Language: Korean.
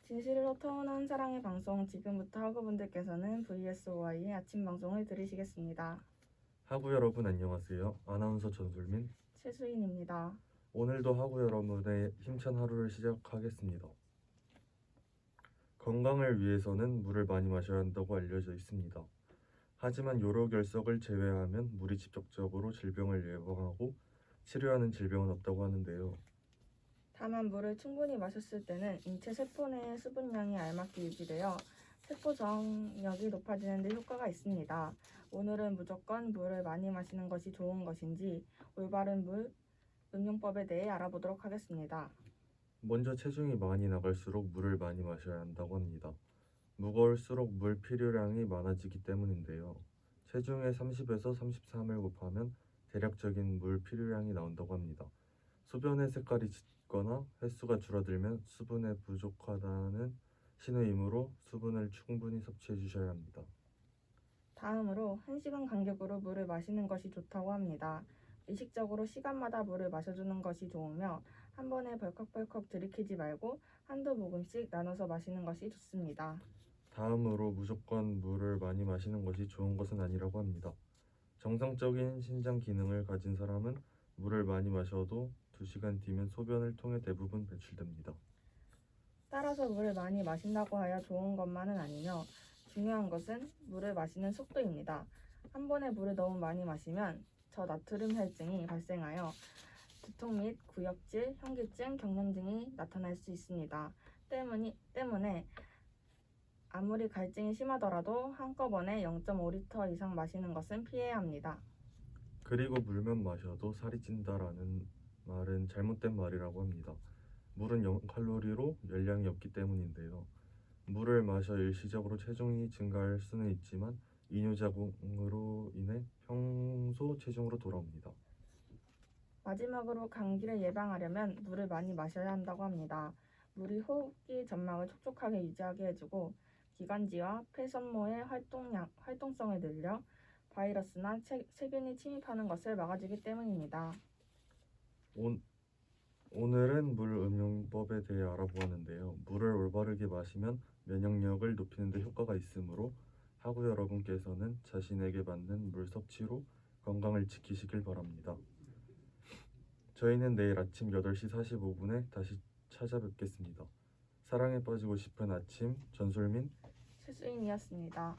진실로 터오는 사랑의 방송, 지금부터 학우분들께서는 VSOI의 아침 방송을 들으시겠습니다. 학우 여러분 안녕하세요. 아나운서 전술민 최수인입니다. 오늘도 학우 여러분의 힘찬 하루를 시작하겠습니다. 건강을 위해서는 물을 많이 마셔야 한다고 알려져 있습니다. 하지만 요로 결석을 제외하면 물이 직접적으로 질병을 예방하고 치료하는 질병은 없다고 하는데요. 다만 물을 충분히 마셨을 때는 인체 세포 내의 수분량이 알맞게 유지되어 세포 저항력이 높아지는 데 효과가 있습니다. 오늘은 무조건 물을 많이 마시는 것이 좋은 것인지 올바른 물 음용법에 대해 알아보도록 하겠습니다. 먼저 체중이 많이 나갈수록 물을 많이 마셔야 한다고 합니다. 무거울수록 물 필요량이 많아지기 때문인데요. 체중의 30에서 33을 곱하면 대략적인 물 필요량이 나온다고 합니다. 소변의 색깔이 짙거나 횟수가 줄어들면 수분에 부족하다는 신호이므로 수분을 충분히 섭취해 주셔야 합니다. 다음으로 1시간 간격으로 물을 마시는 것이 좋다고 합니다. 의식적으로 시간마다 물을 마셔주는 것이 좋으며 한 번에 벌컥벌컥 들이키지 말고 한두 모금씩 나눠서 마시는 것이 좋습니다. 다음으로 무조건 물을 많이 마시는 것이 좋은 것은 아니라고 합니다. 정상적인 신장 기능을 가진 사람은 물을 많이 마셔도 2시간 뒤면 소변을 통해 대부분 배출됩니다. 따라서 물을 많이 마신다고 하여 좋은 것만은 아니며 중요한 것은 물을 마시는 속도입니다. 한 번에 물을 너무 많이 마시면 저나트륨 혈증이 발생하여 두통 및 구역질, 현기증, 경련등이 나타날 수 있습니다. 때문에 아무리 갈증이 심하더라도 한꺼번에 0.5리터 이상 마시는 것은 피해야 합니다. 그리고 물만 마셔도 살이 찐다라는 말은 잘못된 말이라고 합니다. 물은 0칼로리로 열량이 없기 때문인데요. 물을 마셔 일시적으로 체중이 증가할 수는 있지만 이뇨작용으로 인해 평소 체중으로 돌아옵니다. 마지막으로 감기를 예방하려면 물을 많이 마셔야 한다고 합니다. 물이 호흡기 점막을 촉촉하게 유지하게 해주고 기관지와 폐선모의 활동성을 늘려 바이러스나 세균이 침입하는 것을 막아주기 때문입니다. 오늘은 물 음용법에 대해 알아보았는데요. 물을 올바르게 마시면 면역력을 높이는 데 효과가 있으므로 학우 여러분께서는 자신에게 맞는 물 섭취로 건강을 지키시길 바랍니다. 저희는 내일 아침 8시 45분에 다시 찾아뵙겠습니다. 사랑에 빠지고 싶은 아침, 전솔민 최수인이었습니다.